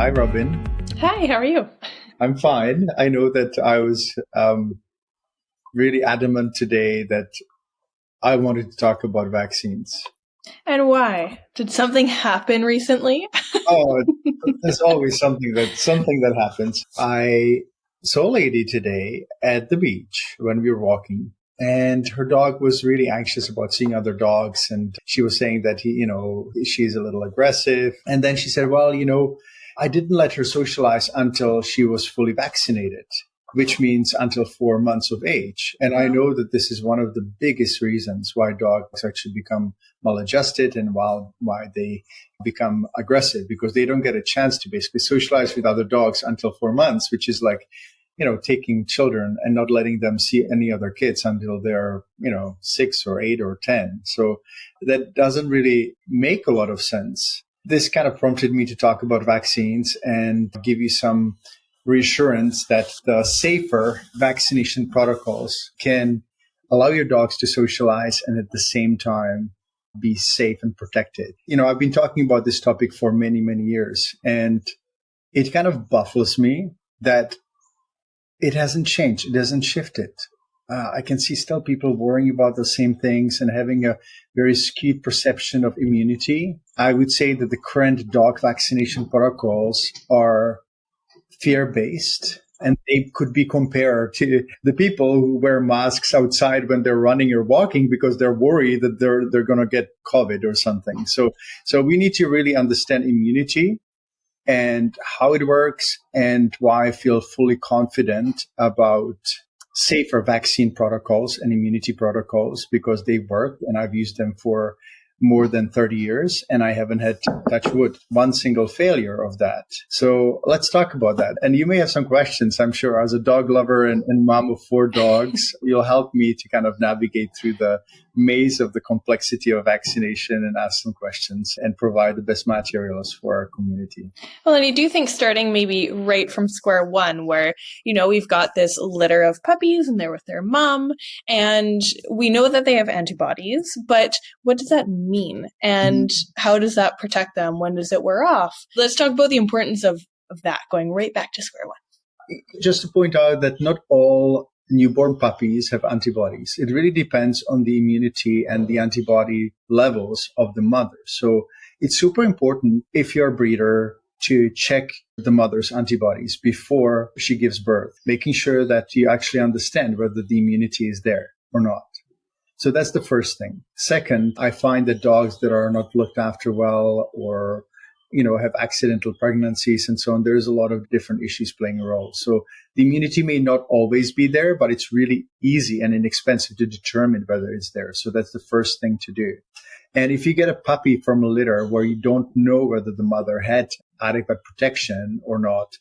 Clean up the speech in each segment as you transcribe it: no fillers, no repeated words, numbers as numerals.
Hi, Robin. Hi, how are you? I'm fine. I know that I was really adamant today that I wanted to talk about vaccines. And why? Did something happen recently? Oh, there's always something that happens. I saw a lady today at the beach when we were walking, and her dog was really anxious about seeing other dogs, and she was saying that she's a little aggressive. And then she said, well, I didn't let her socialize until she was fully vaccinated, which means until 4 months of age. And I know that this is one of the biggest reasons why dogs actually become maladjusted and why they become aggressive, because they don't get a chance to basically socialize with other dogs until 4 months, which is like, taking children and not letting them see any other kids until they're, 6 or 8 or 10. So that doesn't really make a lot of sense. This kind of prompted me to talk about vaccines and give you some reassurance that the safer vaccination protocols can allow your dogs to socialize and at the same time be safe and protected. I've been talking about this topic for many, many years, and it kind of baffles me that it hasn't changed. It hasn't shifted. I can see still people worrying about the same things and having a very skewed perception of immunity. I would say that the current dog vaccination protocols are fear-based, and they could be compared to the people who wear masks outside when they're running or walking because they're worried that they're going to get COVID or something. So we need to really understand immunity and how it works, and why I feel fully confident about safer vaccine protocols and immunity protocols, because they work and I've used them for more than 30 years, and I haven't had, touch wood, one single failure of that. So let's talk about that. And you may have some questions, I'm sure. As a dog lover and mom of 4 dogs, you'll help me to kind of navigate through the maze of the complexity of vaccination and ask some questions and provide the best materials for our community. Well, and I do think starting maybe right from square one, where, we've got this litter of puppies and they're with their mom, and we know that they have antibodies, but what does that mean? And how does that protect them? When does it wear off? Let's talk about the importance of that, going right back to square one. Just to point out that not all newborn puppies have antibodies. It really depends on the immunity and the antibody levels of the mother. So it's super important, if you're a breeder, to check the mother's antibodies before she gives birth, making sure that you actually understand whether the immunity is there or not. So that's the first thing. Second, I find that dogs that are not looked after well, or have accidental pregnancies and so on, there's a lot of different issues playing a role. So the immunity may not always be there, but it's really easy and inexpensive to determine whether it's there. So that's the first thing to do. And if you get a puppy from a litter where you don't know whether the mother had adequate protection or not,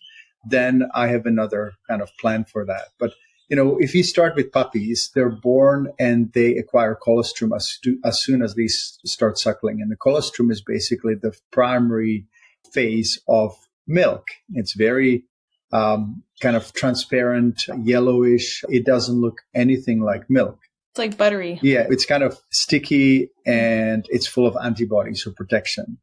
then I have another kind of plan for that. But if you start with puppies, they're born and they acquire colostrum as soon as they start suckling. And the colostrum is basically the primary phase of milk. It's very kind of transparent, yellowish. It doesn't look anything like milk. It's like buttery. Yeah, it's kind of sticky and it's full of antibodies for protection.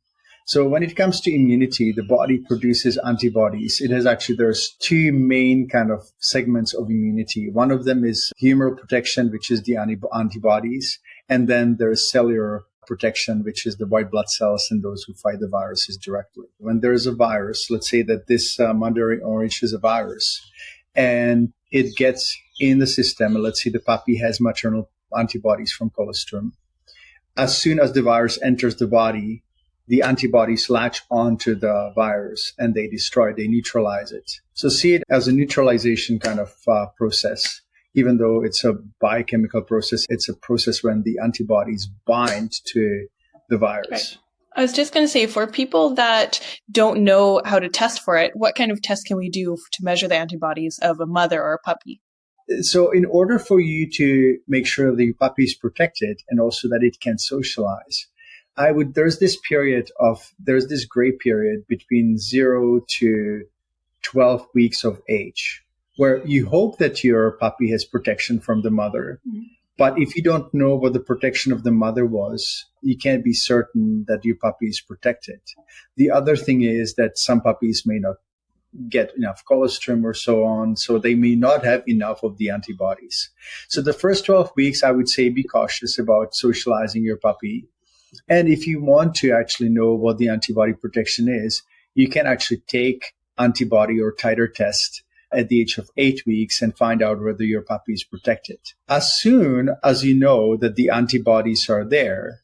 So when it comes to immunity, the body produces antibodies. There's 2 main kind of segments of immunity. One of them is humoral protection, which is the antibodies. And then there's cellular protection, which is the white blood cells and those who fight the viruses directly. When there's a virus, let's say that this Mandarin orange is a virus, and it gets in the system, and let's say the puppy has maternal antibodies from colostrum. As soon as the virus enters the body, the antibodies latch onto the virus and they neutralize it. So see it as a neutralization kind of process. Even though it's a biochemical process, it's a process when the antibodies bind to the virus. Right. I was just going to say, for people that don't know how to test for it, what kind of test can we do to measure the antibodies of a mother or a puppy? So in order for you to make sure the puppy is protected and also that it can socialize, there's this gray period between 0 to 12 weeks of age, where you hope that your puppy has protection from the mother, But if you don't know what the protection of the mother was, you can't be certain that your puppy is protected. The other thing is that some puppies may not get enough colostrum or so on, so they may not have enough of the antibodies. So the first 12 weeks, I would say be cautious about socializing your puppy. And if you want to actually know what the antibody protection is, you can actually take antibody or titer test at the age of 8 weeks and find out whether your puppy is protected. As soon as you know that the antibodies are there,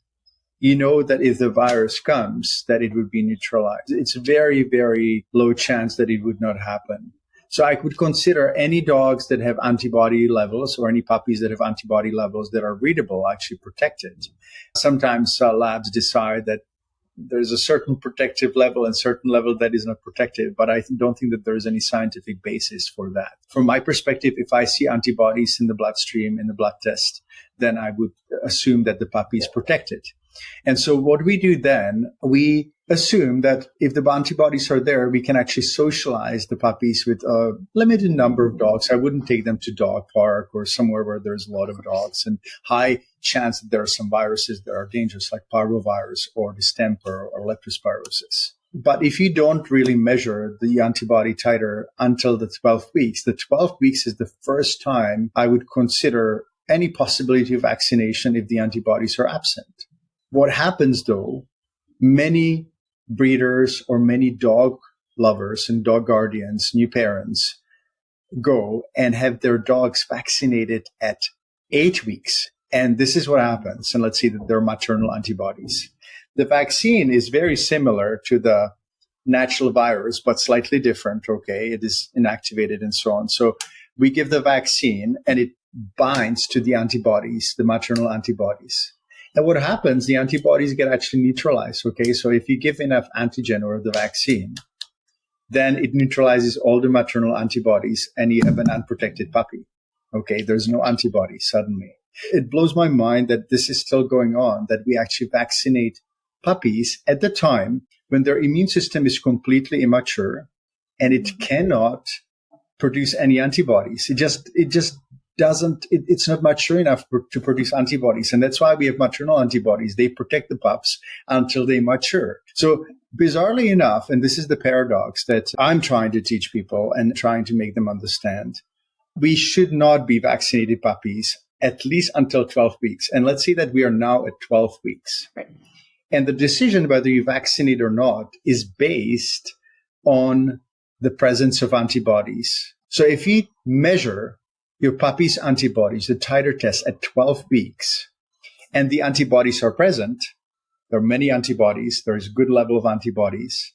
you know that if the virus comes, that it would be neutralized. It's very, very low chance that it would not happen. So I would consider any dogs that have antibody levels or any puppies that have antibody levels that are readable actually protected. Sometimes labs decide that there's a certain protective level and certain level that is not protective, but I don't think that there is any scientific basis for that. From my perspective, if I see antibodies in the bloodstream, in the blood test, then I would assume that the puppy is protected. And so what we do then, we assume that if the antibodies are there, we can actually socialize the puppies with a limited number of dogs. I wouldn't take them to dog park or somewhere where there's a lot of dogs and high chance that there are some viruses that are dangerous, like parvovirus or distemper or leptospirosis. But if you don't really measure the antibody titer until the 12 weeks, the 12 weeks is the first time I would consider any possibility of vaccination if the antibodies are absent. What happens, though, many breeders or many dog lovers and dog guardians, new parents, go and have their dogs vaccinated at 8 weeks. And this is what happens. And let's see that they're maternal antibodies. The vaccine is very similar to the natural virus, but slightly different. Okay, it is inactivated and so on. So we give the vaccine and it binds to the antibodies, the maternal antibodies. And what happens, the antibodies get actually neutralized, okay? So if you give enough antigen or the vaccine, then it neutralizes all the maternal antibodies and you have an unprotected puppy, okay? There's no antibody suddenly. It blows my mind that this is still going on, that we actually vaccinate puppies at the time when their immune system is completely immature and it cannot produce any antibodies. It just doesn't, it's not mature enough to produce antibodies. And that's why we have maternal antibodies. They protect the pups until they mature. So bizarrely enough, and this is the paradox that I'm trying to teach people and trying to make them understand, we should not be vaccinated puppies at least until 12 weeks. And let's say that we are now at 12 weeks. Right. And the decision whether you vaccinate or not is based on the presence of antibodies. So if you measure your puppy's antibodies, the titer test at 12 weeks, and the antibodies are present, there are many antibodies, there is a good level of antibodies,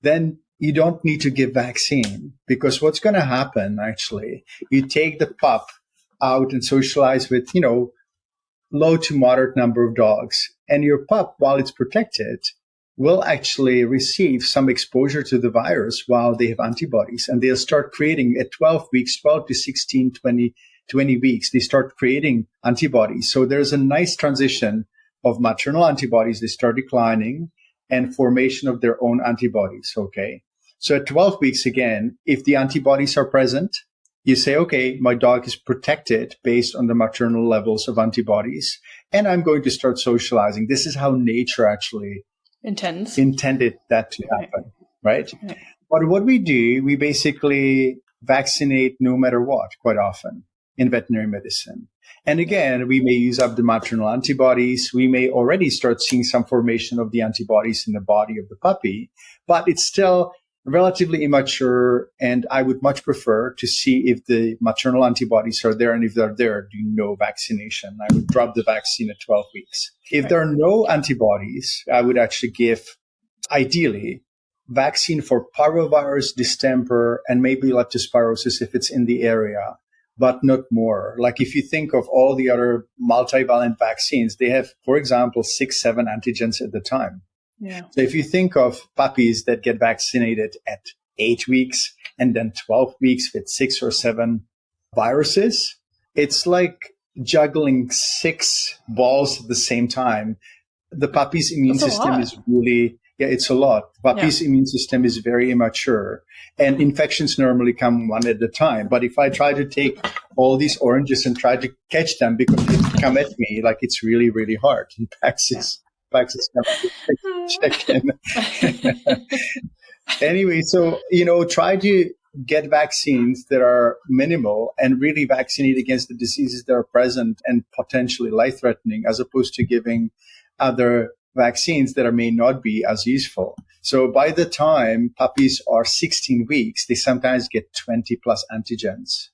then you don't need to give vaccine. Because what's going to happen, actually, you take the pup out and socialize with, low to moderate number of dogs, and your pup, while it's protected, will actually receive some exposure to the virus while they have antibodies. And they'll start creating at 12 weeks, 12 to 16, 20 weeks, they start creating antibodies. So there's a nice transition of maternal antibodies. They start declining and formation of their own antibodies. Okay. So at 12 weeks, again, if the antibodies are present, you say, okay, my dog is protected based on the maternal levels of antibodies, and I'm going to start socializing. This is how nature actually intended that to happen, right? But what we do, we basically vaccinate no matter what, quite often in veterinary medicine. And again, we may use up the maternal antibodies. We may already start seeing some formation of the antibodies in the body of the puppy, but it's still relatively immature. And I would much prefer to see if the maternal antibodies are there. And if they're there, do no vaccination. I would drop the vaccine at 12 weeks. If there are no antibodies, I would actually give, ideally, vaccine for parvovirus, distemper, and maybe leptospirosis if it's in the area, but not more. Like if you think of all the other multivalent vaccines, they have, for example, 6-7 antigens at the time. Yeah. So if you think of puppies that get vaccinated at 8 weeks and then 12 weeks with 6 or 7 viruses, it's like juggling 6 balls at the same time. The puppy's immune system is really, it's a lot. Puppy's immune system is very immature, and infections normally come one at a time. But if I try to take all these oranges and try to catch them, because come at me like it's really, really hard. And Pax is coming to check in. Anyway, so, try to get vaccines that are minimal and really vaccinate against the diseases that are present and potentially life-threatening, as opposed to giving other vaccines that may not be as useful. So by the time puppies are 16 weeks, they sometimes get 20 plus antigens,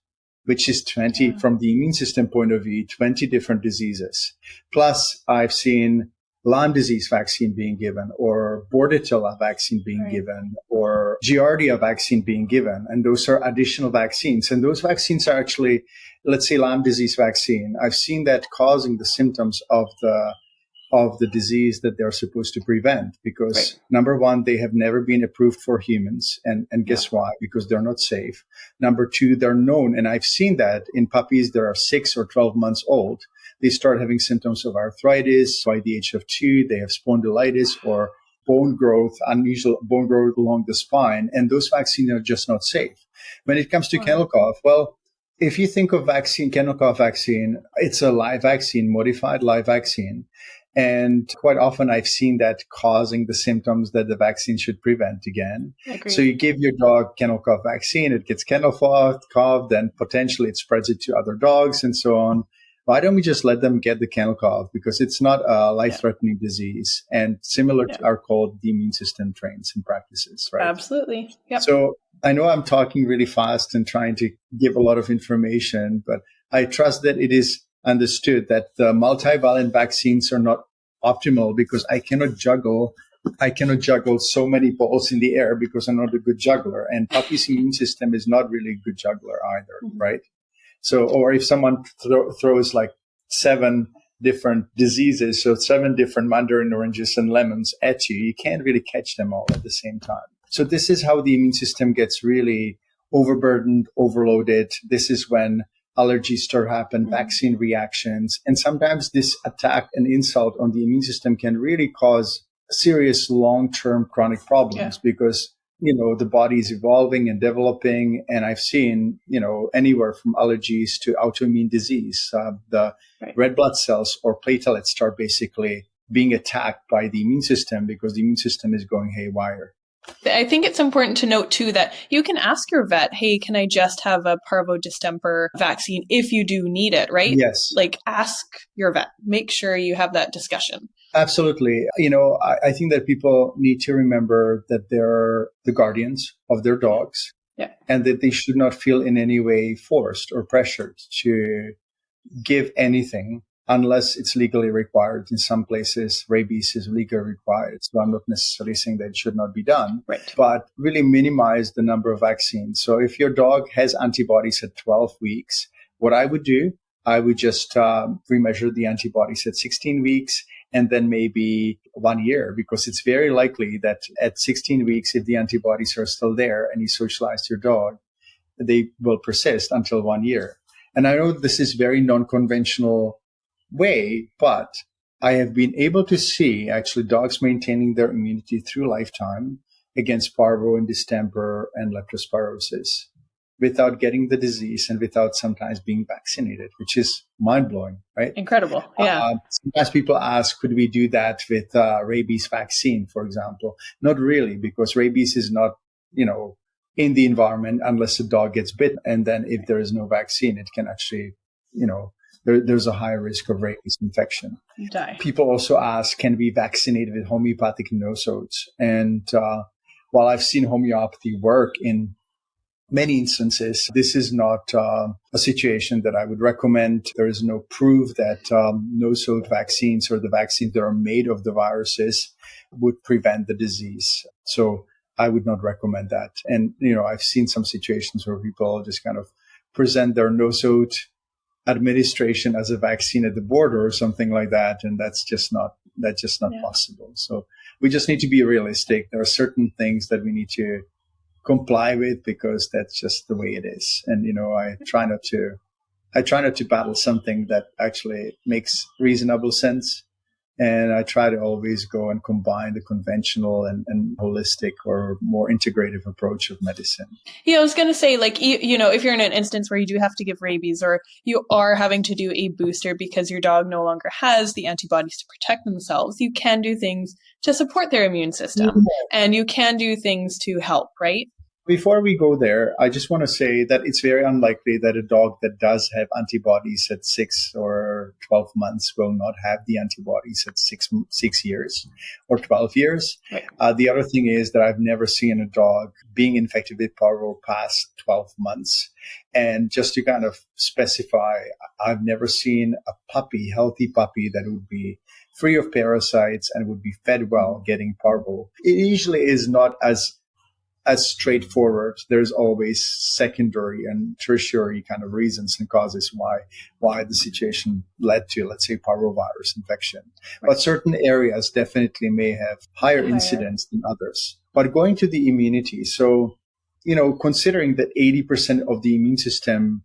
which is 20 from the immune system point of view, 20 different diseases. Plus, I've seen Lyme disease vaccine being given, or Bordetella vaccine being given, or Giardia vaccine being given. And those are additional vaccines. And those vaccines are actually, let's say Lyme disease vaccine. I've seen that causing the symptoms of the disease that they're supposed to prevent, because number one, they have never been approved for humans. And guess why? Because they're not safe. Number two, they're known. And I've seen that in puppies that are 6 or 12 months old. They start having symptoms of arthritis. By the age of 2, they have spondylitis or bone growth, unusual bone growth along the spine. And those vaccines are just not safe. When it comes to kennel cough, well, if you think of kennel cough vaccine, it's a live vaccine, modified live vaccine. And quite often I've seen that causing the symptoms that the vaccine should prevent again. Agreed. So you give your dog kennel cough vaccine, it gets kennel cough, then potentially it spreads it to other dogs and so on. Why don't we just let them get the kennel cough? Because it's not a life-threatening disease, and similar to our called the immune system trains and practices, right? Absolutely. Yep. So I know I'm talking really fast and trying to give a lot of information, but I trust that it is understood that the multivalent vaccines are not optimal, because I cannot juggle so many balls in the air because I'm not a good juggler. And puppy's immune system is not really a good juggler either, right? So, or if someone throws like 7 different diseases, so 7 different mandarin oranges and lemons at you, you can't really catch them all at the same time. So this is how the immune system gets really overburdened, overloaded. This is when allergies start happening, vaccine reactions. And sometimes this attack and insult on the immune system can really cause serious long-term chronic problems because, the body is evolving and developing. And I've seen, anywhere from allergies to autoimmune disease, the red blood cells or platelets start basically being attacked by the immune system because the immune system is going haywire. I think it's important to note, too, that you can ask your vet, hey, can I just have a parvo distemper vaccine if you do need it, right? Yes. Like, ask your vet. Make sure you have that discussion. Absolutely. I think that people need to remember that they're the guardians of their dogs and that they should not feel in any way forced or pressured to give anything unless it's legally required. In some places, rabies is legally required. So I'm not necessarily saying that it should not be done, but really minimize the number of vaccines. So if your dog has antibodies at 12 weeks, what I would do, I would just remeasure the antibodies at 16 weeks and then maybe 1 year, because it's very likely that at 16 weeks, if the antibodies are still there and you socialize your dog, they will persist until 1 year. And I know this is very non-conventional way, but I have been able to see actually dogs maintaining their immunity through lifetime against parvo and distemper and leptospirosis without getting the disease and without sometimes being vaccinated, which is mind-blowing, right? Incredible. Yeah. Sometimes people ask, could we do that with rabies vaccine, for example? Not really, because rabies is not, in the environment unless a dog gets bit. And then if there is no vaccine, it can actually, there's a higher risk of rabies infection. Die. People also ask, can we vaccinate with homeopathic nosodes? And while I've seen homeopathy work in many instances, this is not a situation that I would recommend. There is no proof that nosode vaccines or the vaccines that are made of the viruses would prevent the disease. So I would not recommend that. And, I've seen some situations where people just kind of present their nosode administration as a vaccine at the border or something like that. And that's just not possible. So we just need to be realistic. There are certain things that we need to comply with because that's just the way it is. And, I try not to battle something that actually makes reasonable sense. And I try to always go and combine the conventional and holistic or more integrative approach of medicine. Yeah, I was going to say, like, if you're in an instance where you do have to give rabies or you are having to do a booster because your dog no longer has the antibodies to protect themselves, you can do things to support their immune system and you can do things to help, right? Before we go there, I just want to say that it's very unlikely that a dog that does have antibodies at 6 or 12 months will not have the antibodies at 6 years or 12 years. Right. The other thing is that I've never seen a dog being infected with parvo past 12 months. And just to kind of specify, I've never seen a healthy puppy that would be free of parasites and would be fed well getting parvo. It usually is not as straightforward. There's always secondary and tertiary kind of reasons and causes why the situation led to, let's say, parvovirus infection. Right. But certain areas definitely may have higher incidence than others. But going to the immunity, so, considering that 80% of the immune system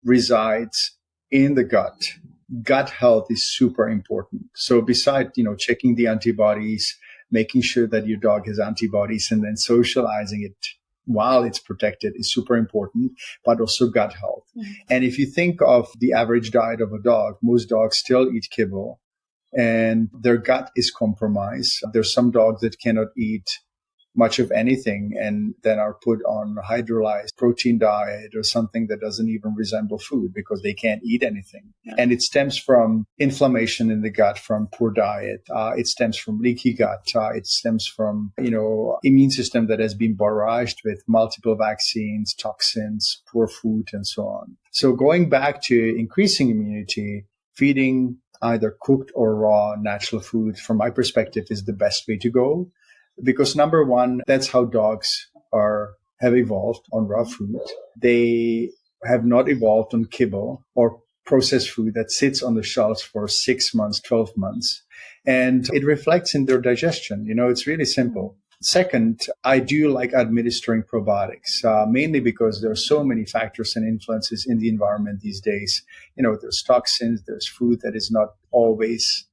resides in the gut health is super important. So besides, checking the antibodies, making sure that your dog has antibodies and then socializing it while it's protected is super important, but also gut health. Mm-hmm. And if you think of the average diet of a dog, most dogs still eat kibble and their gut is compromised. There's some dogs that cannot eat much of anything and then are put on a hydrolyzed protein diet or something that doesn't even resemble food because they can't eat anything. Yeah. And it stems from inflammation in the gut from poor diet. It stems from leaky gut. It stems from, immune system that has been barraged with multiple vaccines, toxins, poor food, and so on. So going back to increasing immunity, feeding either cooked or raw natural food, from my perspective, is the best way to go. Because number one, that's how dogs have evolved on raw food. They have not evolved on kibble or processed food that sits on the shelves for 6 months, 12 months. And it reflects in their digestion. It's really simple. Second, I do like administering probiotics, mainly because there are so many factors and influences in the environment these days. There's toxins, there's food that is not always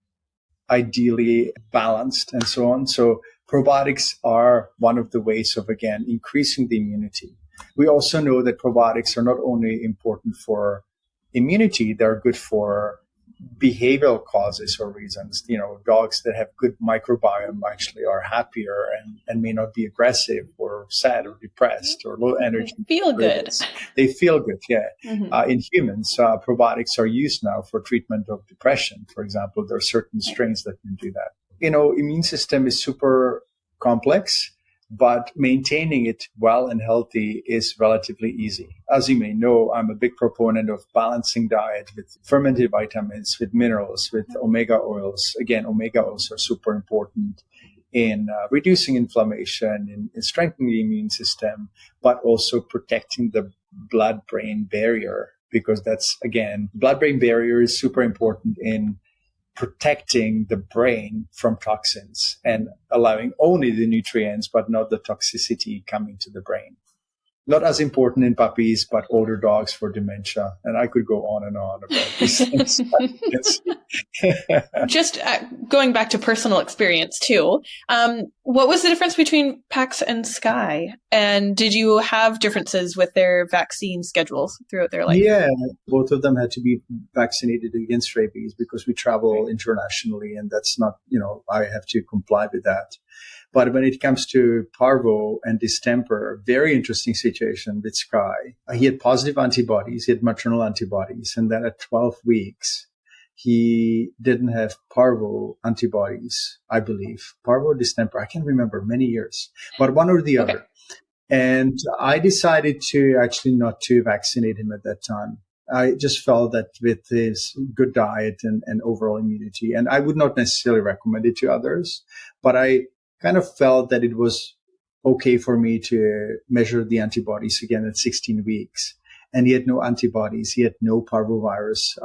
ideally balanced and so on. So probiotics are one of the ways of, again, increasing the immunity. We also know that probiotics are not only important for immunity, they're good for behavioral causes or reasons. Dogs that have good microbiome actually are happier and may not be aggressive or sad or depressed or low energy. They feel good. They feel good, yeah. Mm-hmm. In humans, probiotics are used now for treatment of depression. For example, there are certain strains that can do that. Immune system is super complex, but maintaining it well and healthy is relatively easy. As you may know, I'm a big proponent of balancing diet with fermented vitamins, with minerals, with omega oils. Again, omega oils are super important in reducing inflammation, in strengthening the immune system, but also protecting the blood-brain barrier, because that's, again, blood-brain barrier is super important in protecting the brain from toxins and allowing only the nutrients, but not the toxicity coming to the brain. Not as important in puppies, but older dogs for dementia. And I could go on and on about these things. Just going back to personal experience too, what was the difference between Pax and Sky? And did you have differences with their vaccine schedules throughout their life? Yeah, both of them had to be vaccinated against rabies because we travel internationally, and that's not, I have to comply with that. But when it comes to parvo and distemper, very interesting situation with Sky. He had positive antibodies, he had maternal antibodies, and then at 12 weeks, he didn't have parvo antibodies, I believe. Parvo, distemper, I can't remember, many years, but one or the other. And I decided to actually not to vaccinate him at that time. I just felt that with his good diet and overall immunity, and I would not necessarily recommend it to others, but I kind of felt that it was okay for me to measure the antibodies again at 16 weeks. And he had no antibodies. He had no parvovirus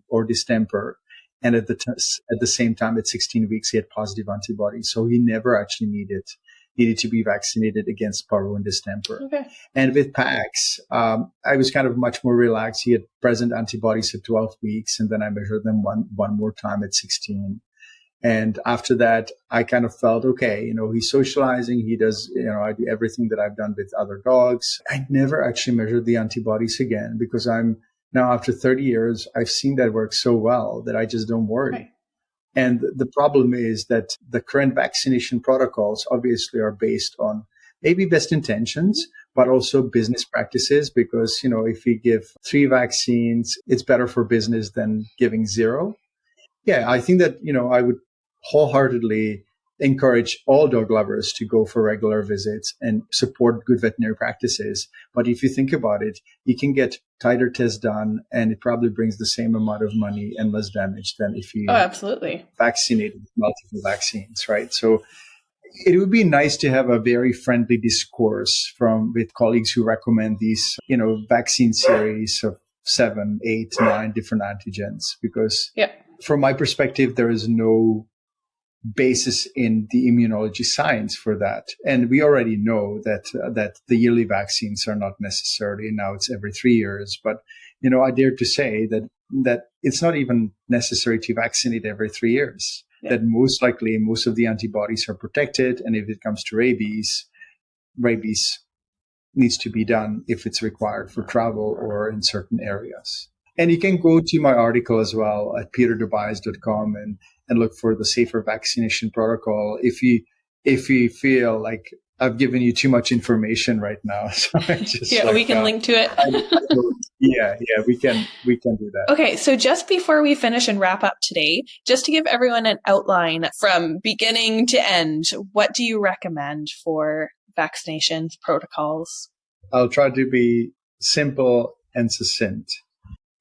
or distemper. And at the same time, at 16 weeks, he had positive antibodies. So he never actually needed to be vaccinated against parvo and distemper. Okay. And with Pax, I was kind of much more relaxed. He had present antibodies at 12 weeks, and then I measured them one more time at 16. And after that, I kind of felt, okay, he's socializing. He does, I do everything that I've done with other dogs. I never actually measured the antibodies again because I'm now after 30 years, I've seen that work so well that I just don't worry. Right. And the problem is that the current vaccination protocols obviously are based on maybe best intentions, but also business practices, because, if we give 3 vaccines, it's better for business than giving 0. Yeah, I think that, I would wholeheartedly encourage all dog lovers to go for regular visits and support good veterinary practices. But if you think about it, you can get titer tests done and it probably brings the same amount of money and less damage than if you absolutely vaccinate with multiple vaccines, right? So it would be nice to have a very friendly discourse with colleagues who recommend these, vaccine series of 7, 8, 9 different antigens, because from my perspective, there is no basis in the immunology science for that. And we already know that the yearly vaccines are not necessary. Now it's every 3 years. But, I dare to say that it's not even necessary to vaccinate every 3 years. Yeah. That most likely most of the antibodies are protected. And if it comes to rabies needs to be done if it's required for travel or in certain areas. And you can go to my article as well at peterdobias.com and look for the safer vaccination protocol if you feel like I've given you too much information right now. So we can link to it. Yeah, we can do that. Okay, so just before we finish and wrap up today, just to give everyone an outline from beginning to end, what do you recommend for vaccinations protocols? I'll try to be simple and succinct.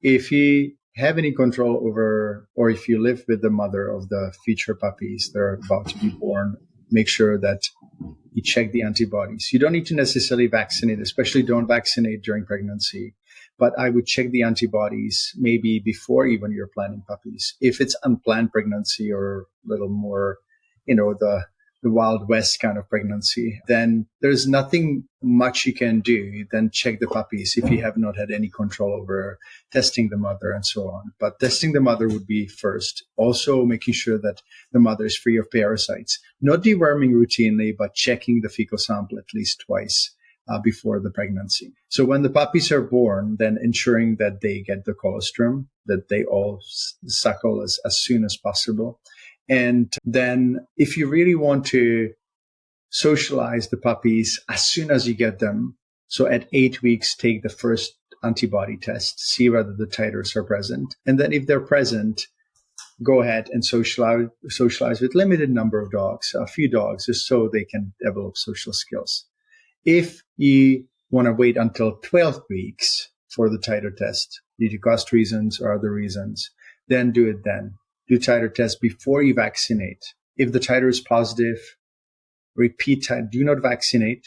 If you have any control over, or if you live with the mother of the future puppies that are about to be born, make sure that you check the antibodies. You don't need to necessarily vaccinate, especially don't vaccinate during pregnancy. But I would check the antibodies maybe before even you're planning puppies. If it's unplanned pregnancy or a little more, the Wild West kind of pregnancy, then there's nothing much you can do than check the puppies if you have not had any control over testing the mother and so on. But testing the mother would be first. Also making sure that the mother is free of parasites. Not deworming routinely, but checking the fecal sample at least twice before the pregnancy. So when the puppies are born, then ensuring that they get the colostrum, that they all suckle as soon as possible. And then if you really want to socialize the puppies as soon as you get them, so at 8 weeks, take the first antibody test, see whether the titers are present. And then if they're present, go ahead and socialize with limited number of dogs, a few dogs, just so they can develop social skills. If you want to wait until 12 weeks for the titer test, due to cost reasons or other reasons, then do it then. Do titer test before you vaccinate. If the titer is positive, do not vaccinate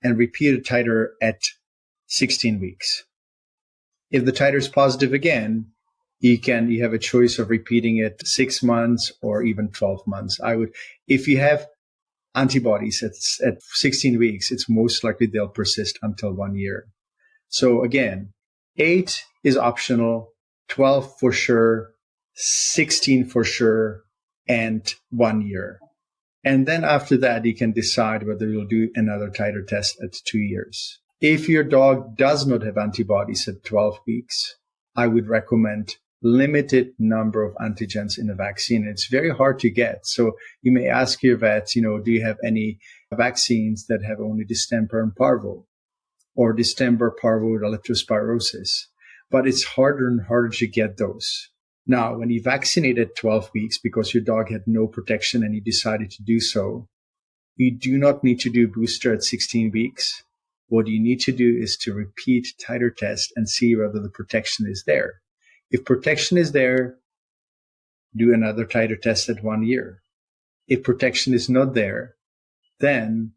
and repeat a titer at 16 weeks. If the titer is positive again, you have a choice of repeating it 6 months or even 12 months. If you have antibodies at 16 weeks, it's most likely they'll persist until 1 year. So again, 8 is optional, 12 for sure, 16 for sure, and 1 year. And then after that, you can decide whether you'll do another titer test at 2 years. If your dog does not have antibodies at 12 weeks, I would recommend limited number of antigens in the vaccine. It's very hard to get. So you may ask your vet, do you have any vaccines that have only distemper and parvo, or distemper, parvo, or leptospirosis? But it's harder and harder to get those. Now, when you vaccinate at 12 weeks because your dog had no protection and you decided to do so, you do not need to do booster at 16 weeks. What you need to do is to repeat titer test and see whether the protection is there. If protection is there, do another titer test at 1 year. If protection is not there, then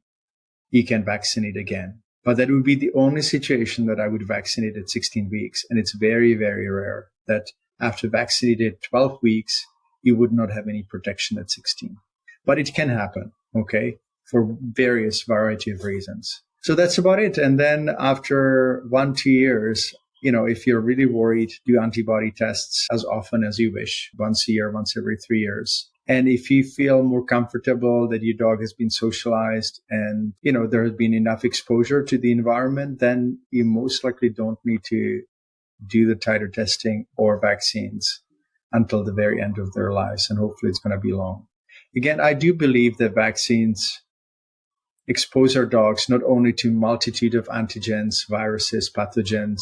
you can vaccinate again. But that would be the only situation that I would vaccinate at 16 weeks. And it's very, very rare that after vaccinated 12 weeks, you would not have any protection at 16. But it can happen, okay, for various variety of reasons. So that's about it. And then after 1-2 years, if you're really worried, do antibody tests as often as you wish, once a year, once every 3 years. And if you feel more comfortable that your dog has been socialized and, there has been enough exposure to the environment, then you most likely don't need to do the titer testing or vaccines until the very end of their lives. And hopefully it's going to be long. Again, I do believe that vaccines expose our dogs not only to multitude of antigens, viruses, pathogens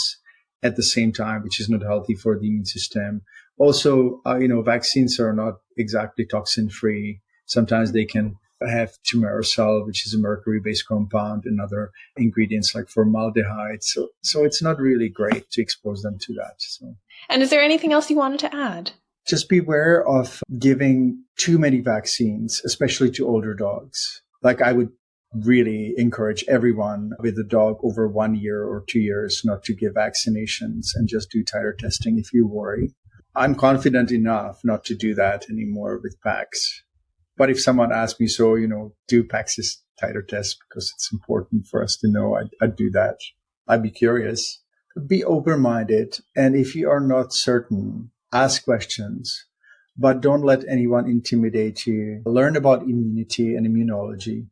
at the same time, which is not healthy for the immune system. Also, vaccines are not exactly toxin-free. Sometimes they can have tumerosal, which is a mercury-based compound, and other ingredients like formaldehyde. So it's not really great to expose them to that. So. And is there anything else you wanted to add? Just beware of giving too many vaccines, especially to older dogs. Like I would really encourage everyone with a dog over 1 year or 2 years not to give vaccinations and just do titer testing if you worry. I'm confident enough not to do that anymore with PAX. But if someone asks me, do PAX's titer test because it's important for us to know, I'd do that. I'd be curious. Be open-minded. And if you are not certain, ask questions. But don't let anyone intimidate you. Learn about immunity and immunology.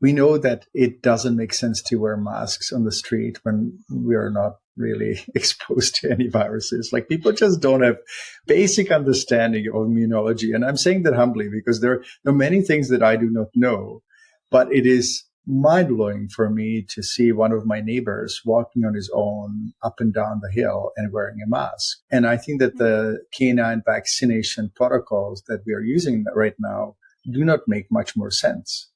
We know that it doesn't make sense to wear masks on the street when we are not really exposed to any viruses. Like people just don't have basic understanding of immunology. And I'm saying that humbly because there are many things that I do not know, but it is mind-blowing for me to see one of my neighbors walking on his own up and down the hill and wearing a mask. And I think that the canine vaccination protocols that we are using right now do not make much more sense.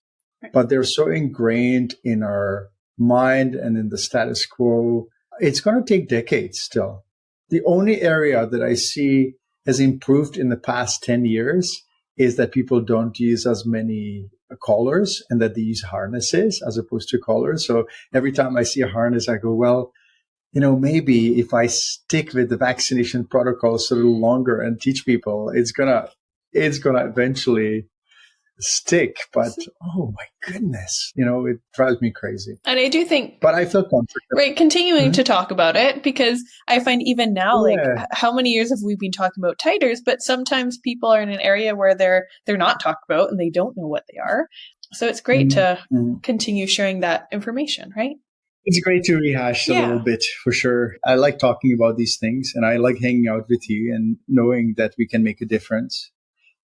But they're so ingrained in our mind and in the status quo. It's going to take decades still. The only area that I see has improved in the past 10 years is that people don't use as many collars and that they use harnesses as opposed to collars. So every time I see a harness, I go, well, maybe if I stick with the vaccination protocols a little longer and teach people, it's gonna eventually stick. But oh my goodness, it drives me crazy. And I do think, but I feel comfortable. Right, continuing to talk about it, because I find even now, like, how many years have we been talking about titers? But sometimes people are in an area where they're not talked about and they don't know what they are. So it's great to continue sharing that information, right? It's great to rehash a little bit, for sure. I like talking about these things and I like hanging out with you and knowing that we can make a difference.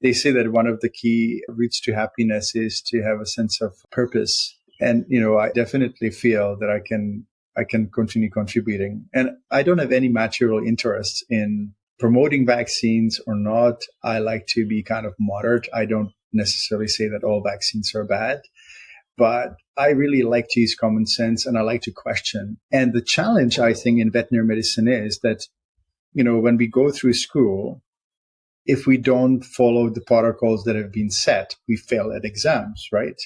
They say that one of the key routes to happiness is to have a sense of purpose. And, I definitely feel that I can continue contributing. And I don't have any material interest in promoting vaccines or not. I like to be kind of moderate. I don't necessarily say that all vaccines are bad, but I really like to use common sense and I like to question. And the challenge, I think, in veterinary medicine is that, when we go through school, if we don't follow the protocols that have been set, we fail at exams, right?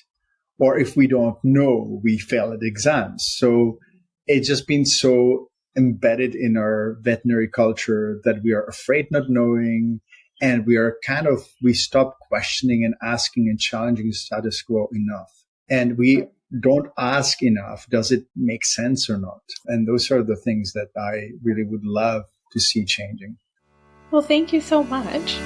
Or if we don't know, we fail at exams. So it's just been so embedded in our veterinary culture that we are afraid not knowing. And we stop questioning and asking and challenging the status quo enough. And we don't ask enough, does it make sense or not? And those are the things that I really would love to see changing. Well, thank you so much.